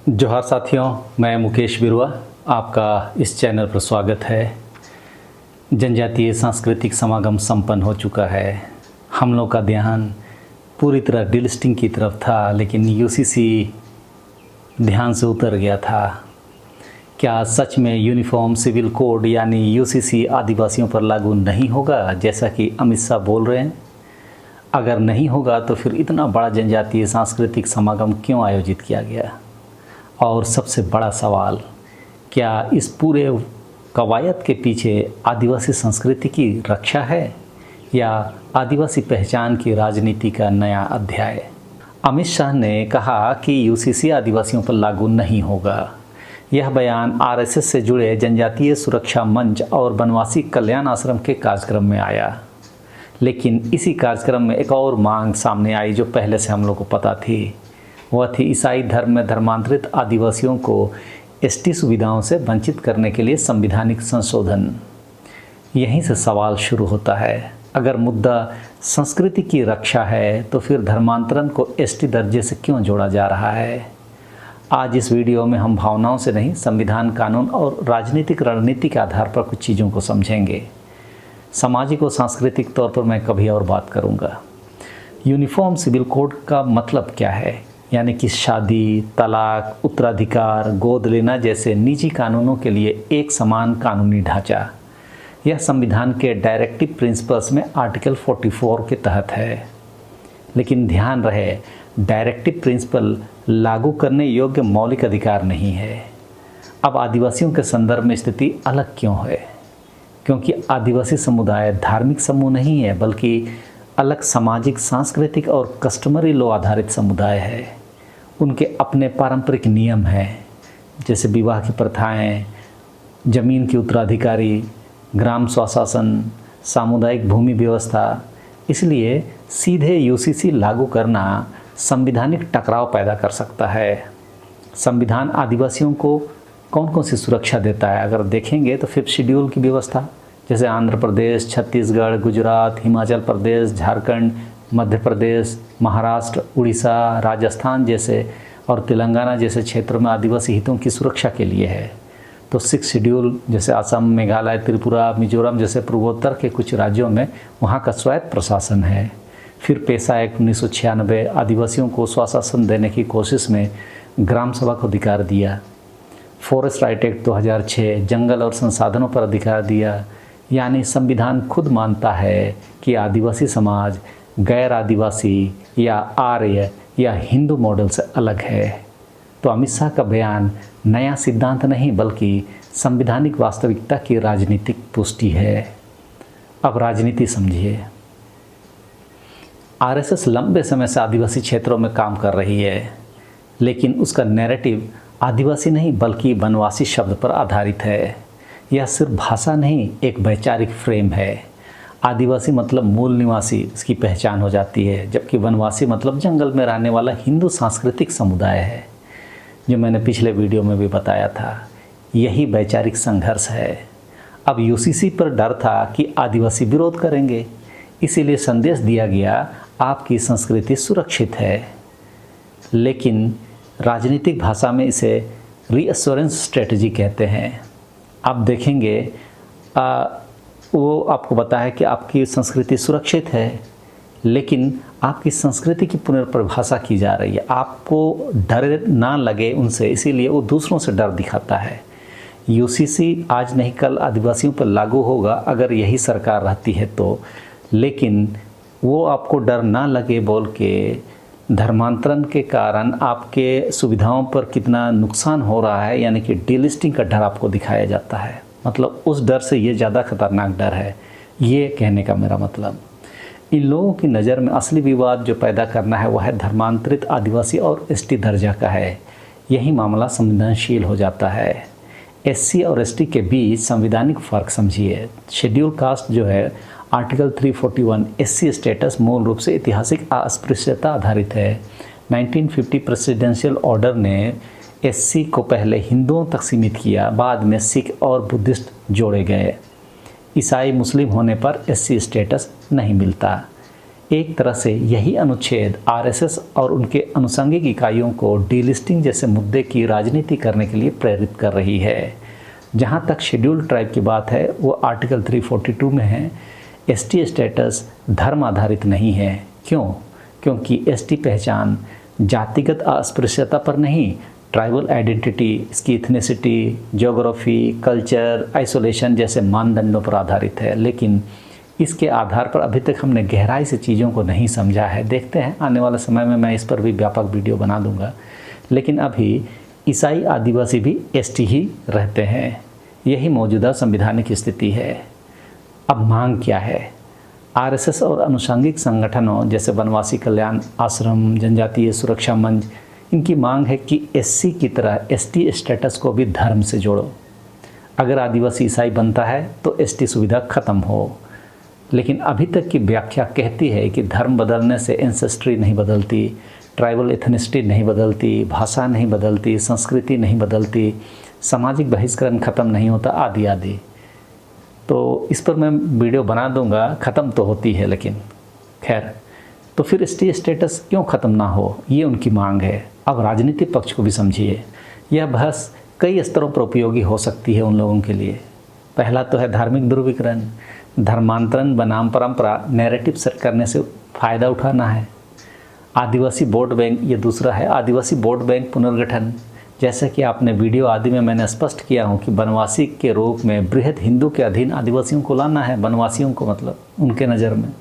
जोहार साथियों, मैं मुकेश बिरुआ आपका इस चैनल पर स्वागत है। जनजातीय सांस्कृतिक समागम संपन्न हो चुका है। हम लोग का ध्यान पूरी तरह डीलिस्टिंग की तरफ था, लेकिन यूसीसी ध्यान से उतर गया था। क्या सच में यूनिफॉर्म सिविल कोड यानी यूसीसी आदिवासियों पर लागू नहीं होगा, जैसा कि अमित शाह बोल रहे हैं? अगर नहीं होगा तो फिर इतना बड़ा जनजातीय सांस्कृतिक समागम क्यों आयोजित किया गया? और सबसे बड़ा सवाल, क्या इस पूरे कवायद के पीछे आदिवासी संस्कृति की रक्षा है या आदिवासी पहचान की राजनीति का नया अध्याय? अमित शाह ने कहा कि यूसीसी आदिवासियों पर लागू नहीं होगा। यह बयान आरएसएस से जुड़े जनजातीय सुरक्षा मंच और वनवासी कल्याण आश्रम के कार्यक्रम में आया। लेकिन इसी कार्यक्रम में एक और मांग सामने आई जो पहले से हम लोग को पता थी। वह थी ईसाई धर्म में धर्मांतरित आदिवासियों को एसटी सुविधाओं से वंचित करने के लिए संवैधानिक संशोधन। यहीं से सवाल शुरू होता है। अगर मुद्दा संस्कृति की रक्षा है तो फिर धर्मांतरण को एसटी दर्जे से क्यों जोड़ा जा रहा है? आज इस वीडियो में हम भावनाओं से नहीं, संविधान, कानून और राजनीतिक रणनीति के आधार पर कुछ चीज़ों को समझेंगे। सामाजिक और सांस्कृतिक तौर पर मैं कभी और बात करूंगा। यूनिफॉर्म सिविल कोड का मतलब क्या है? यानी कि शादी, तलाक, उत्तराधिकार, गोद लेना जैसे निजी कानूनों के लिए एक समान कानूनी ढांचा। यह संविधान के डायरेक्टिव प्रिंसिपल्स में आर्टिकल 44 के तहत है। लेकिन ध्यान रहे, डायरेक्टिव प्रिंसिपल लागू करने योग्य मौलिक अधिकार नहीं है। अब आदिवासियों के संदर्भ में स्थिति अलग क्यों है? क्योंकि आदिवासी समुदाय धार्मिक समूह नहीं है, बल्कि अलग सामाजिक, सांस्कृतिक और कस्टमरी लॉ आधारित समुदाय है। उनके अपने पारंपरिक नियम हैं, जैसे विवाह की प्रथाएं, जमीन की उत्तराधिकारी, ग्राम स्वशासन, सामुदायिक भूमि व्यवस्था। इसलिए सीधे यूसीसी लागू करना संवैधानिक टकराव पैदा कर सकता है। संविधान आदिवासियों को कौन कौन सी सुरक्षा देता है? अगर देखेंगे तो 5th शेड्यूल की व्यवस्था, जैसे आंध्र प्रदेश, छत्तीसगढ़, गुजरात, हिमाचल प्रदेश, झारखंड, मध्य प्रदेश, महाराष्ट्र, उड़ीसा, राजस्थान जैसे और तेलंगाना जैसे क्षेत्रों में आदिवासी हितों की सुरक्षा के लिए है। तो 6th शेड्यूल जैसे असम, मेघालय, त्रिपुरा, मिजोरम जैसे पूर्वोत्तर के कुछ राज्यों में वहाँ का स्वायत्त प्रशासन है। फिर पेशा एक्ट 1996 आदिवासियों को स्वशासन देने की कोशिश में ग्राम सभा को अधिकार दिया। फॉरेस्ट राइट एक्ट 2006 जंगल और संसाधनों पर अधिकार दिया। यानी संविधान खुद मानता है कि आदिवासी समाज गैर आदिवासी या आर्य या हिंदू मॉडल से अलग है। तो अमित शाह का बयान नया सिद्धांत नहीं, बल्कि संवैधानिक वास्तविकता की राजनीतिक पुष्टि है। अब राजनीति समझिए। आरएसएस लंबे समय से आदिवासी क्षेत्रों में काम कर रही है, लेकिन उसका नैरेटिव आदिवासी नहीं बल्कि वनवासी शब्द पर आधारित है। यह सिर्फ भाषा नहीं, एक वैचारिक फ्रेम है। आदिवासी मतलब मूल निवासी, इसकी पहचान हो जाती है, जबकि वनवासी मतलब जंगल में रहने वाला हिंदू सांस्कृतिक समुदाय है, जो मैंने पिछले वीडियो में भी बताया था। यही वैचारिक संघर्ष है। अब यूसीसी पर डर था कि आदिवासी विरोध करेंगे, इसीलिए संदेश दिया गया आपकी संस्कृति सुरक्षित है। लेकिन राजनीतिक भाषा में इसे रीअश्योरेंस स्ट्रेटजी कहते हैं। आप देखेंगे वो आपको बताया कि आपकी संस्कृति सुरक्षित है, लेकिन आपकी संस्कृति की पुनर्परिभाषा की जा रही है। आपको डर ना लगे उनसे, इसीलिए वो दूसरों से डर दिखाता है। यूसीसी आज नहीं कल आदिवासियों पर लागू होगा अगर यही सरकार रहती है तो, लेकिन वो आपको डर ना लगे बोल के धर्मांतरण के कारण आपके सुविधाओं पर कितना नुकसान हो रहा है, यानी कि डीलिस्टिंग का डर आपको दिखाया जाता है। मतलब उस डर से ये ज़्यादा खतरनाक डर है, ये कहने का मेरा मतलब। इन लोगों की नज़र में असली विवाद जो पैदा करना है वह है धर्मांतरित आदिवासी और एसटी दर्जा का है। यही मामला संवेदनशील हो जाता है। एससी और एसटी के बीच संवैधानिक फ़र्क समझिए। शेड्यूल कास्ट जो है आर्टिकल 341 एससी स्टेटस मूल रूप से ऐतिहासिक अस्पृश्यता आधारित है। 1950 प्रेसिडेंशियल ऑर्डर ने एससी को पहले हिंदुओं तक सीमित किया, बाद में सिख और बुद्धिस्ट जोड़े गए। ईसाई मुस्लिम होने पर एससी स्टेटस नहीं मिलता। एक तरह से यही अनुच्छेद आरएसएस और उनके अनुषंगिक इकाइयों को डीलिस्टिंग जैसे मुद्दे की राजनीति करने के लिए प्रेरित कर रही है। जहाँ तक शेड्यूल्ड ट्राइब की बात है, वो आर्टिकल 342 में है, एसटी स्टेटस धर्म आधारित नहीं है। क्यों? क्योंकि एसटी पहचान जातिगत अस्पृश्यता पर नहीं, ट्राइबल आइडेंटिटी, इसकी इथनिसिटी, ज्योग्राफी, कल्चर, आइसोलेशन जैसे मानदंडों पर आधारित है। लेकिन इसके आधार पर अभी तक हमने गहराई से चीज़ों को नहीं समझा है। देखते हैं आने वाले समय में मैं इस पर भी व्यापक वीडियो बना दूंगा। लेकिन अभी ईसाई आदिवासी भी एसटी ही रहते हैं, यही मौजूदा संवैधानिक स्थिति है। अब मांग क्या है? आरएसएस और अनुषंगिक संगठनों जैसे वनवासी कल्याण आश्रम, जनजातीय सुरक्षा मंच, इनकी मांग है कि एससी की तरह एसटी स्टेटस को भी धर्म से जोड़ो। अगर आदिवासी ईसाई बनता है तो एसटी सुविधा खत्म हो। लेकिन अभी तक की व्याख्या कहती है कि धर्म बदलने से एंसेस्ट्री नहीं बदलती, ट्राइबल एथनिसिटी नहीं बदलती, भाषा नहीं बदलती, संस्कृति नहीं बदलती, सामाजिक बहिष्करण खत्म नहीं होता, आदि आदि। तो इस पर मैं वीडियो बना दूंगा। ख़त्म तो होती है, लेकिन खैर, तो फिर एसटी स्टेटस क्यों ख़त्म ना हो, ये उनकी मांग है। अब राजनीतिक पक्ष को भी समझिए। यह बहस कई स्तरों पर उपयोगी हो सकती है उन लोगों के लिए। पहला तो है धार्मिक ध्रुवीकरण, धर्मांतरण बनाम परंपरा नैरेटिव सेट करने से फ़ायदा उठाना है। आदिवासी वोट बैंक, ये दूसरा है, आदिवासी वोट बैंक पुनर्गठन। जैसे कि आपने वीडियो आदि में मैंने स्पष्ट किया हूँ कि वनवासी के रूप में बृहद हिंदू के अधीन आदिवासियों को लाना है। वनवासियों को मतलब उनके नज़र में,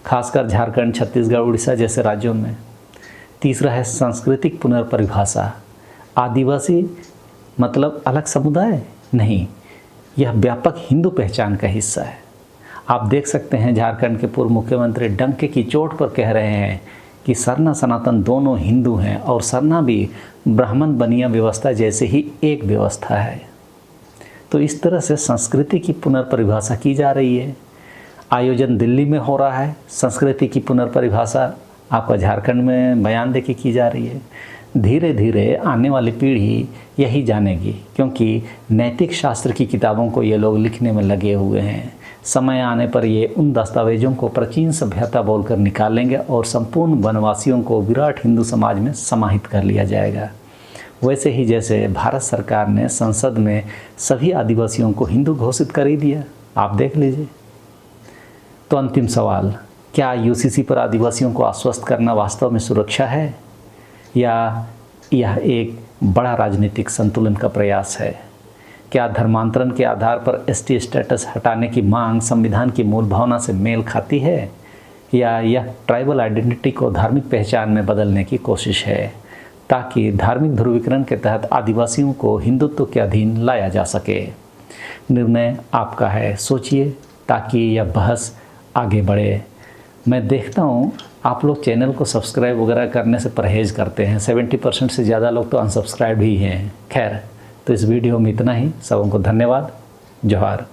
खासकर झारखंड, छत्तीसगढ़, उड़ीसा जैसे राज्यों में। तीसरा है सांस्कृतिक पुनर्परिभाषा। आदिवासी मतलब अलग समुदाय नहीं, यह व्यापक हिंदू पहचान का हिस्सा है। आप देख सकते हैं झारखंड के पूर्व मुख्यमंत्री डंके की चोट पर कह रहे हैं कि सरना सनातन दोनों हिंदू हैं और सरना भी ब्राह्मण बनिया व्यवस्था जैसे ही एक व्यवस्था है। तो इस तरह से संस्कृति की पुनर्परिभाषा की जा रही है। आयोजन दिल्ली में हो रहा है, संस्कृति की पुनर्परिभाषा आपका झारखंड में बयान दे के की जा रही है। धीरे धीरे आने वाली पीढ़ी यही जानेगी, क्योंकि नैतिक शास्त्र की किताबों को ये लोग लिखने में लगे हुए हैं। समय आने पर ये उन दस्तावेजों को प्राचीन सभ्यता बोलकर निकालेंगे और संपूर्ण वनवासियों को विराट हिंदू समाज में समाहित कर लिया जाएगा। वैसे ही जैसे भारत सरकार ने संसद में सभी आदिवासियों को हिंदू घोषित कर ही दिया, आप देख लीजिए। तो अंतिम सवाल, क्या यूसीसी पर आदिवासियों को आश्वस्त करना वास्तव में सुरक्षा है, या यह एक बड़ा राजनीतिक संतुलन का प्रयास है? क्या धर्मांतरण के आधार पर एसटी स्टेटस हटाने की मांग संविधान की मूल भावना से मेल खाती है, या यह ट्राइबल आइडेंटिटी को धार्मिक पहचान में बदलने की कोशिश है, ताकि धार्मिक ध्रुवीकरण के तहत आदिवासियों को हिंदुत्व के अधीन लाया जा सके? निर्णय आपका है, सोचिए, ताकि यह बहस आगे बढ़े। मैं देखता हूँ आप लोग चैनल को सब्सक्राइब वगैरह करने से परहेज़ करते हैं। 70% से ज़्यादा लोग तो अनसब्सक्राइब ही हैं। खैर, तो इस वीडियो में इतना ही। सबों को धन्यवाद। जोहार।